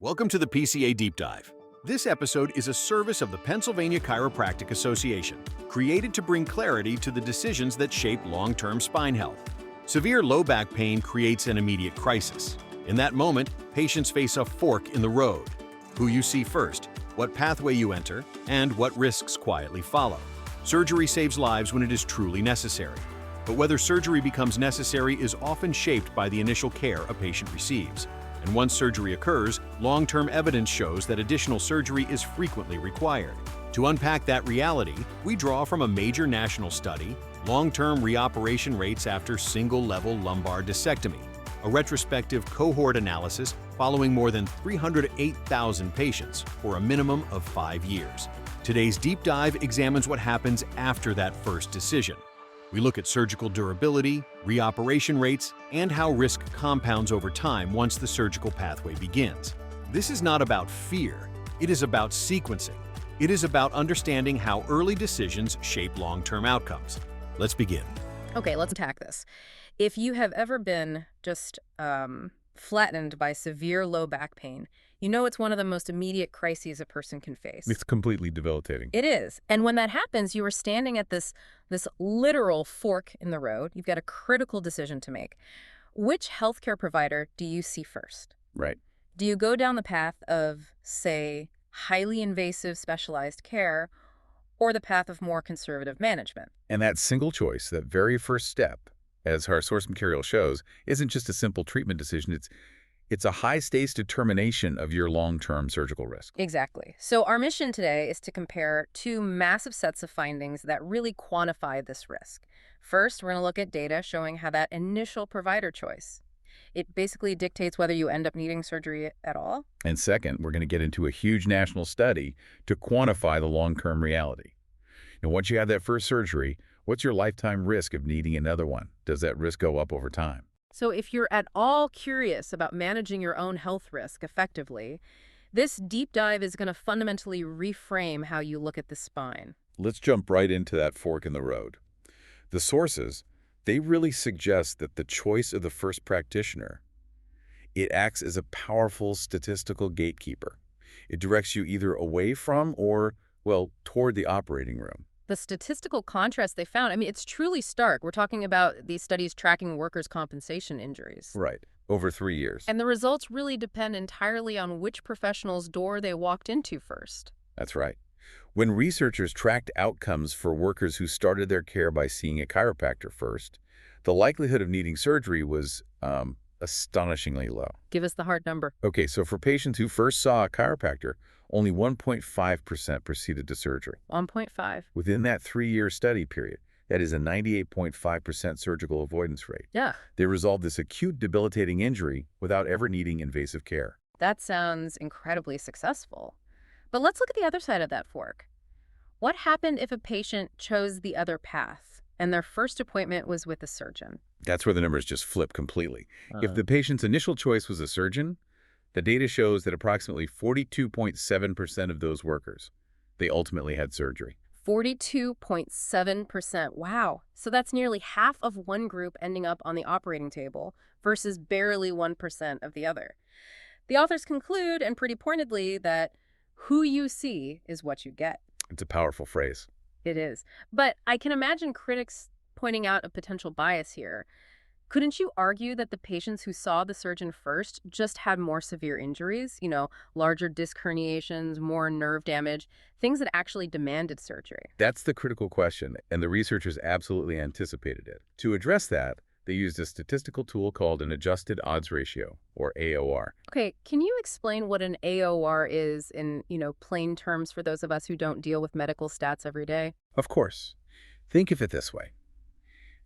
Welcome to the PCA Deep Dive. This episode is a service of the Pennsylvania Chiropractic Association, created to bring clarity to the decisions that shape long-term spine health. Severe low back pain creates an immediate crisis. In that moment, patients face a fork in the road. Who you see first, what pathway you enter, and what risks quietly follow. Surgery saves lives when it is truly necessary. But whether surgery becomes necessary is often shaped by the initial care a patient receives. And once surgery occurs, long-term evidence shows that additional surgery is frequently required. To unpack that reality, we draw from a major national study, Long-Term Reoperation Rates After Single-Level Lumbar Discectomy, a retrospective cohort analysis following more than 308,000 patients for a minimum of 5 years. Today's deep dive examines what happens after that first decision. We look at surgical durability, reoperation rates, and how risk compounds over time once the surgical pathway begins. This is not about fear, it is about sequencing. It is about understanding how early decisions shape long-term outcomes. Let's begin. Okay, let's attack this. If you have ever been just flattened by severe low back pain, you know it's one of the most immediate crises a person can face. It's completely debilitating. It is. And when that happens, you are standing at this literal fork in the road. You've got a critical decision to make. Which healthcare provider do you see first? Right. Do you go down the path of, say, highly invasive specialized care, or the path of more conservative management? And that single choice, that very first step, as our source material shows, isn't just a simple treatment decision. It's a high-stakes determination of your long-term surgical risk. Exactly. So our mission today is to compare two massive sets of findings that really quantify this risk. First, we're going to look at data showing how that initial provider choice, it basically dictates whether you end up needing surgery at all. And second, we're going to get into a huge national study to quantify the long-term reality. Now, once you have that first surgery, what's your lifetime risk of needing another one? Does that risk go up over time? So if you're at all curious about managing your own health risk effectively, this deep dive is going to fundamentally reframe how you look at the spine. Let's jump right into that fork in the road. The sources, they really suggest that the choice of the first practitioner, it acts as a powerful statistical gatekeeper. It directs you either away from or, well, toward the operating room. The statistical contrast they found, I mean, it's truly stark. We're talking about these studies tracking workers' compensation injuries. Right. Over 3 years. And the results really depend entirely on which professional's door they walked into first. That's right. When researchers tracked outcomes for workers who started their care by seeing a chiropractor first, the likelihood of needing surgery was astonishingly low. Give us the hard number. Okay, so for patients who first saw a chiropractor, only 1.5% proceeded to surgery. 1.5. Within that 3-year study period, that is a 98.5% surgical avoidance rate. Yeah. They resolved this acute debilitating injury without ever needing invasive care. That sounds incredibly successful. But let's look at the other side of that fork. What happened if a patient chose the other path and their first appointment was with a surgeon? That's where the numbers just flip completely. If the patient's initial choice was a surgeon, the data shows that approximately 42.7% of those workers, they ultimately had surgery. 42.7%. Wow. So that's nearly half of one group ending up on the operating table versus barely 1% of the other. The authors conclude, and pretty pointedly, that who you see is what you get. It's a powerful phrase. It is. But I can imagine critics pointing out a potential bias here. Couldn't you argue that the patients who saw the surgeon first just had more severe injuries, larger disc herniations, more nerve damage, things that actually demanded surgery? That's the critical question, and the researchers absolutely anticipated it. To address that, they used a statistical tool called an adjusted odds ratio, or AOR. Okay, can you explain what an AOR is in, plain terms for those of us who don't deal with medical stats every day? Of course. Think of it this way.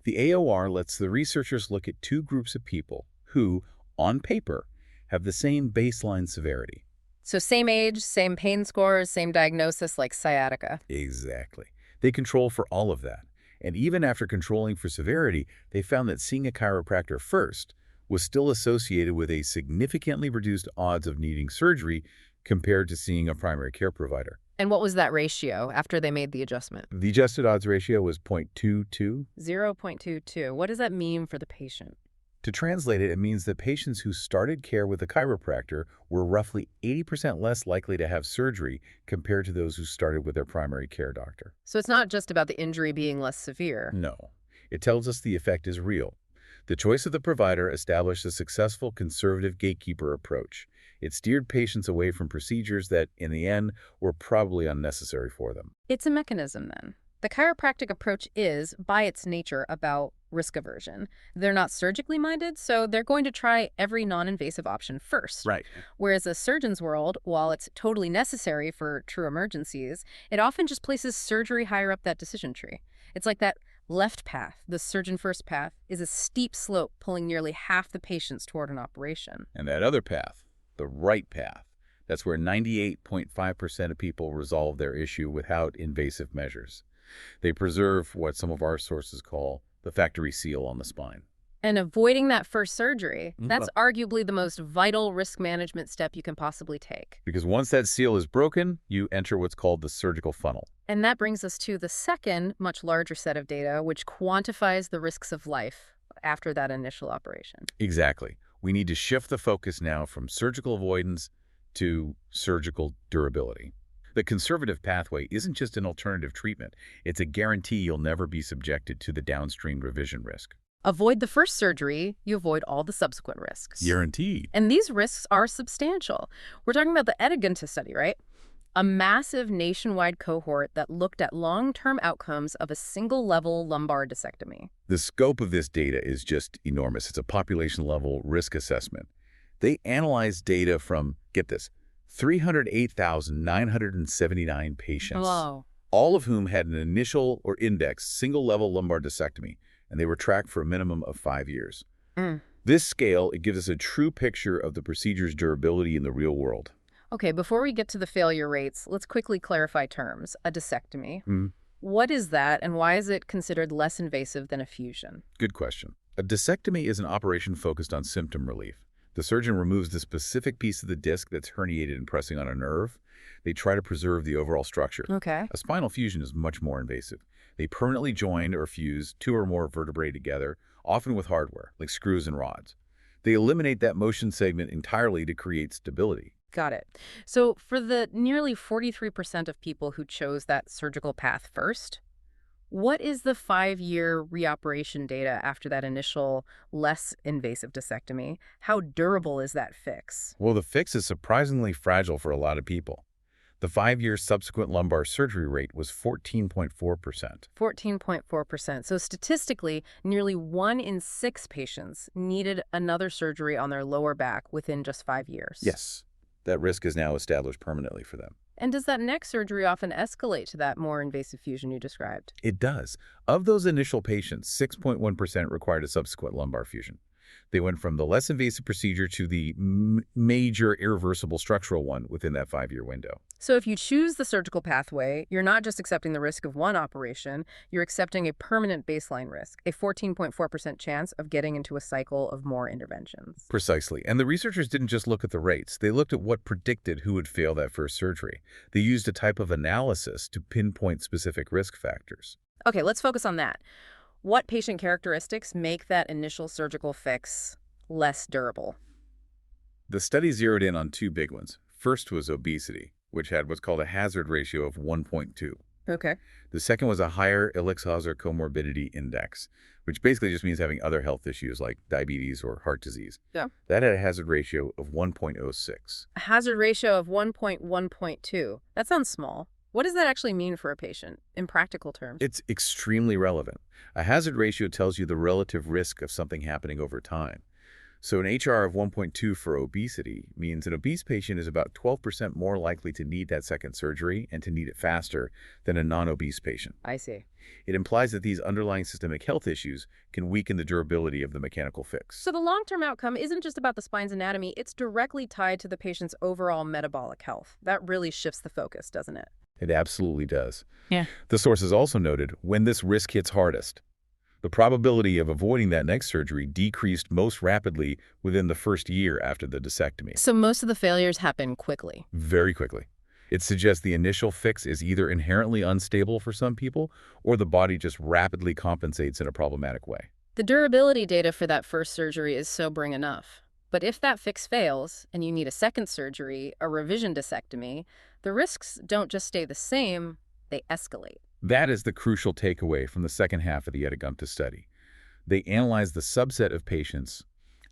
The AOR lets the researchers look at two groups of people who, on paper, have the same baseline severity. So same age, same pain scores, same diagnosis like sciatica. Exactly. They control for all of that. And even after controlling for severity, they found that seeing a chiropractor first was still associated with a significantly reduced odds of needing surgery compared to seeing a primary care provider. And what was that ratio after they made the adjustment? The adjusted odds ratio was 0.22. 0.22. What does that mean for the patient? To translate it, it means that patients who started care with a chiropractor were roughly 80% less likely to have surgery compared to those who started with their primary care doctor. So it's not just about the injury being less severe. No. It tells us the effect is real. The choice of the provider established a successful conservative gatekeeper approach. It steered patients away from procedures that, in the end, were probably unnecessary for them. It's a mechanism, then. The chiropractic approach is, by its nature, about risk aversion. They're not surgically minded, so they're going to try every non-invasive option first. Right. Whereas a surgeon's world, while it's totally necessary for true emergencies, it often just places surgery higher up that decision tree. It's like that left path, the surgeon-first path, is a steep slope pulling nearly half the patients toward an operation. And that other path, the right path, that's where 98.5% of people resolve their issue without invasive measures. They preserve what some of our sources call the factory seal on the spine. And avoiding that first surgery, that's arguably the most vital risk management step you can possibly take. Because once that seal is broken, you enter what's called the surgical funnel. And that brings us to the second, much larger set of data, which quantifies the risks of life after that initial operation. Exactly. We need to shift the focus now from surgical avoidance to surgical durability. The conservative pathway isn't just an alternative treatment. It's a guarantee you'll never be subjected to the downstream revision risk. Avoid the first surgery, you avoid all the subsequent risks. Guaranteed. And these risks are substantial. We're talking about the Edegenta study, right? A massive nationwide cohort that looked at long-term outcomes of a single-level lumbar discectomy. The scope of this data is just enormous. It's a population-level risk assessment. They analyzed data from, get this, 308,979 patients, Wow. all of whom had an initial or indexed single-level lumbar discectomy, and they were tracked for a minimum of 5 years. This scale, it gives us a true picture of the procedure's durability in the real world. Okay, before we get to the failure rates, let's quickly clarify terms. A discectomy. What is that, and why is it considered less invasive than a fusion? Good question. A discectomy is an operation focused on symptom relief. The surgeon removes the specific piece of the disc that's herniated and pressing on a nerve. They try to preserve the overall structure. Okay. A spinal fusion is much more invasive. They permanently join or fuse 2 or more vertebrae together, often with hardware, like screws and rods. They eliminate that motion segment entirely to create stability. Got it. So for the nearly 43% of people who chose that surgical path first, what is the 5-year reoperation data after that initial, less invasive discectomy? How durable is that fix? Well, the fix is surprisingly fragile for a lot of people. The 5-year subsequent lumbar surgery rate was 14.4%. 14.4%. So statistically, nearly 1 in 6 patients needed another surgery on their lower back within just 5 years. Yes, that risk is now established permanently for them. And does that next surgery often escalate to that more invasive fusion you described? It does. Of those initial patients, 6.1% required a subsequent lumbar fusion. They went from the less invasive procedure to the major irreversible structural one within that 5-year window. So if you choose the surgical pathway, you're not just accepting the risk of one operation, you're accepting a permanent baseline risk, a 14.4% chance of getting into a cycle of more interventions. Precisely. And the researchers didn't just look at the rates. They looked at what predicted who would fail that first surgery. They used a type of analysis to pinpoint specific risk factors. Okay, let's focus on that. What patient characteristics make that initial surgical fix less durable? The study zeroed in on 2 big ones. First was obesity, which had what's called a hazard ratio of 1.2. Okay. The second was a higher Elix-Hauser comorbidity index, which basically just means having other health issues like diabetes or heart disease. Yeah. That had a hazard ratio of 1.06. A hazard ratio of 1.1.2. That sounds small. What does that actually mean for a patient in practical terms? It's extremely relevant. A hazard ratio tells you the relative risk of something happening over time. So an HR of 1.2 for obesity means an obese patient is about 12% more likely to need that second surgery and to need it faster than a non-obese patient. I see. It implies that these underlying systemic health issues can weaken the durability of the mechanical fix. So the long-term outcome isn't just about the spine's anatomy, it's directly tied to the patient's overall metabolic health. That really shifts the focus, doesn't it? It absolutely does. Yeah. The sources also noted when this risk hits hardest, the probability of avoiding that next surgery decreased most rapidly within the first year after the discectomy. So most of the failures happen quickly. Very quickly. It suggests the initial fix is either inherently unstable for some people or the body just rapidly compensates in a problematic way. The durability data for that first surgery is sobering enough. But if that fix fails and you need a second surgery, a revision discectomy, the risks don't just stay the same, they escalate. That is the crucial takeaway from the second half of the Edegumta study. They analyzed the subset of patients,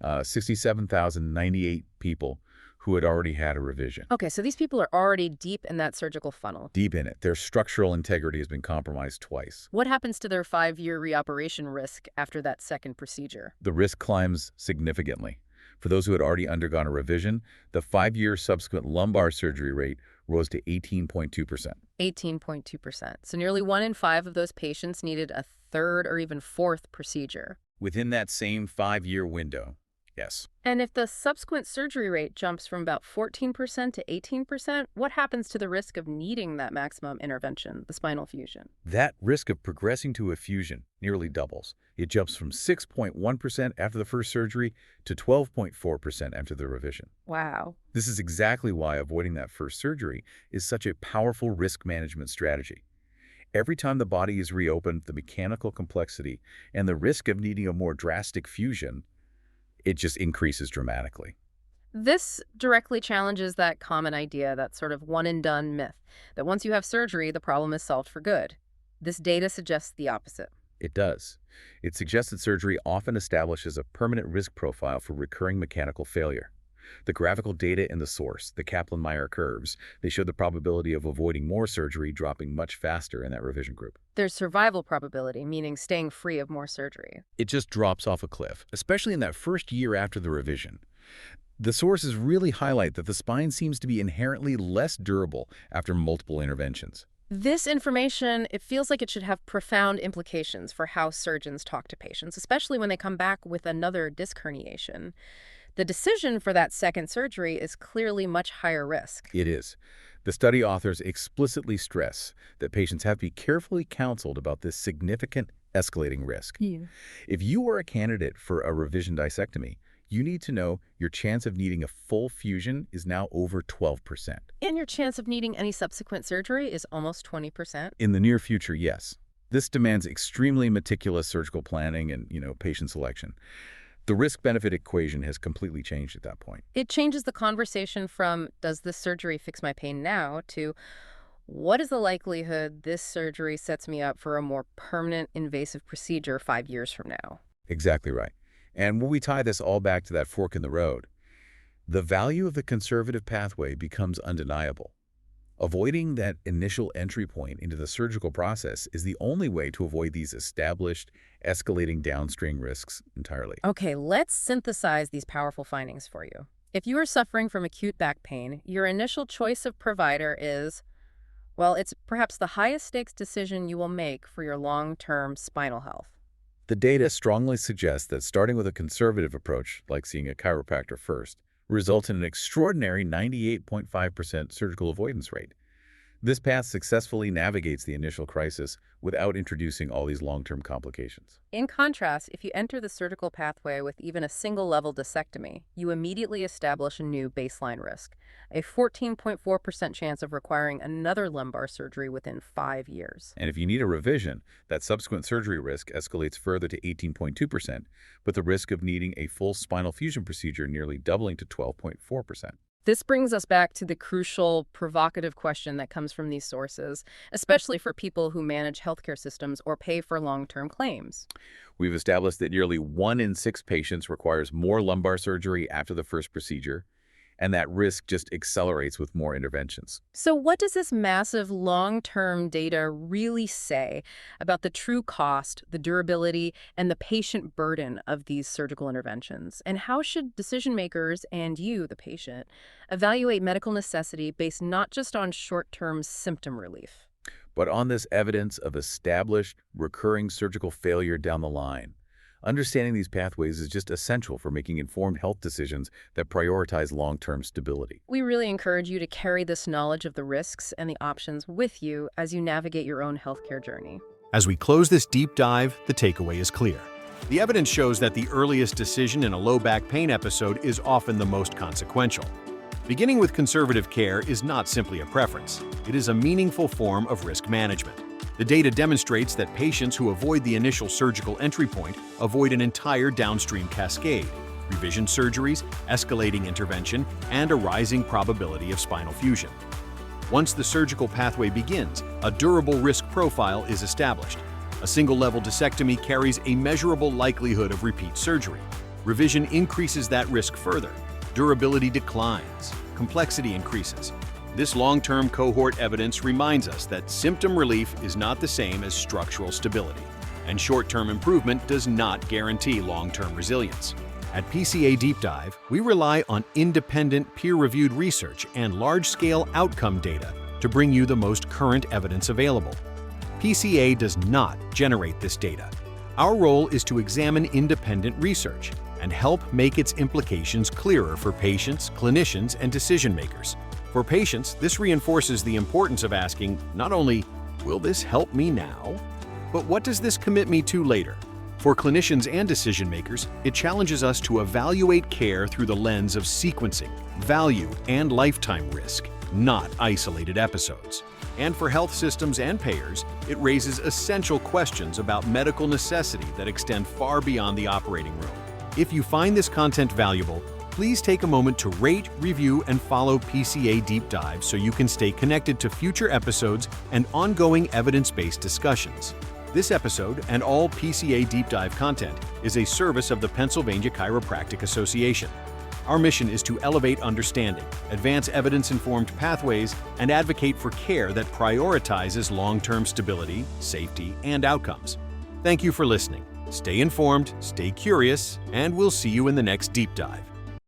67,098 people who had already had a revision. Okay, so these people are already deep in that surgical funnel. Deep in it. Their structural integrity has been compromised twice. What happens to their 5-year reoperation risk after that second procedure? The risk climbs significantly. For those who had already undergone a revision, the 5-year subsequent lumbar surgery rate rose to 18.2%. 18.2%. So nearly 1 in 5 of those patients needed a third or even fourth procedure. Within that same 5-year window, yes. And if the subsequent surgery rate jumps from about 14% to 18%, what happens to the risk of needing that maximum intervention, the spinal fusion? That risk of progressing to a fusion nearly doubles. It jumps from 6.1% after the first surgery to 12.4% after the revision. Wow. This is exactly why avoiding that first surgery is such a powerful risk management strategy. Every time the body is reopened, the mechanical complexity and the risk of needing a more drastic fusion, it just increases dramatically. This directly challenges that common idea, that sort of one-and-done myth, that once you have surgery, the problem is solved for good. This data suggests the opposite. It does. It suggests that surgery often establishes a permanent risk profile for recurring mechanical failure. The graphical data in the source, the Kaplan-Meier curves, they show the probability of avoiding more surgery dropping much faster in that revision group. There's survival probability, meaning staying free of more surgery. It just drops off a cliff, especially in that first year after the revision. The sources really highlight that the spine seems to be inherently less durable after multiple interventions. This information, it feels like it should have profound implications for how surgeons talk to patients, especially when they come back with another disc herniation. The decision for that second surgery is clearly much higher risk. It is. The study authors explicitly stress that patients have to be carefully counseled about this significant escalating risk. If you are a candidate for a revision discectomy, you need to know your chance of needing a full fusion is now over 12%. And your chance of needing any subsequent surgery is almost 20%. In the near future, yes. This demands extremely meticulous surgical planning and, patient selection. The risk-benefit equation has completely changed at that point. It changes the conversation from, does this surgery fix my pain now, to what is the likelihood this surgery sets me up for a more permanent invasive procedure 5 years from now? Exactly right. And when we tie this all back to that fork in the road, the value of the conservative pathway becomes undeniable. Avoiding that initial entry point into the surgical process is the only way to avoid these established, escalating downstream risks entirely. Okay, let's synthesize these powerful findings for you. If you are suffering from acute back pain, your initial choice of provider is, well, it's perhaps the highest stakes decision you will make for your long-term spinal health. The data strongly suggests that starting with a conservative approach, like seeing a chiropractor first, results in an extraordinary 98.5% surgical avoidance rate. This path successfully navigates the initial crisis without introducing all these long-term complications. In contrast, if you enter the surgical pathway with even a single-level discectomy, you immediately establish a new baseline risk, a 14.4% chance of requiring another lumbar surgery within 5 years. And if you need a revision, that subsequent surgery risk escalates further to 18.2%, with the risk of needing a full spinal fusion procedure nearly doubling to 12.4%. This brings us back to the crucial, provocative question that comes from these sources, especially for people who manage healthcare systems or pay for long-term claims. We've established that nearly 1 in 6 patients requires more lumbar surgery after the first procedure, and that risk just accelerates with more interventions. So what does this massive long-term data really say about the true cost, the durability, and the patient burden of these surgical interventions? And how should decision makers and you, the patient, evaluate medical necessity based not just on short-term symptom relief, but on this evidence of established, recurring surgical failure down the line? Understanding these pathways is just essential for making informed health decisions that prioritize long-term stability. We really encourage you to carry this knowledge of the risks and the options with you as you navigate your own healthcare journey. As we close this deep dive, the takeaway is clear. The evidence shows that the earliest decision in a low back pain episode is often the most consequential. Beginning with conservative care is not simply a preference. It is a meaningful form of risk management. The data demonstrates that patients who avoid the initial surgical entry point avoid an entire downstream cascade: revision surgeries, escalating intervention, and a rising probability of spinal fusion. Once the surgical pathway begins, a durable risk profile is established. A single-level discectomy carries a measurable likelihood of repeat surgery. Revision increases that risk further. Durability declines. Complexity increases. This long-term cohort evidence reminds us that symptom relief is not the same as structural stability, and short-term improvement does not guarantee long-term resilience. At PCA Deep Dive, we rely on independent, peer-reviewed research and large-scale outcome data to bring you the most current evidence available. PCA does not generate this data. Our role is to examine independent research and help make its implications clearer for patients, clinicians, and decision-makers. For patients, this reinforces the importance of asking not only, "Will this help me now?" but "What does this commit me to later?" For clinicians and decision-makers, it challenges us to evaluate care through the lens of sequencing, value, and lifetime risk, not isolated episodes. And for health systems and payers, it raises essential questions about medical necessity that extend far beyond the operating room. If you find this content valuable, please take a moment to rate, review, and follow PCA Deep Dive so you can stay connected to future episodes and ongoing evidence-based discussions. This episode and all PCA Deep Dive content is a service of the Pennsylvania Chiropractic Association. Our mission is to elevate understanding, advance evidence-informed pathways, and advocate for care that prioritizes long-term stability, safety, and outcomes. Thank you for listening. Stay informed, stay curious, and we'll see you in the next Deep Dive.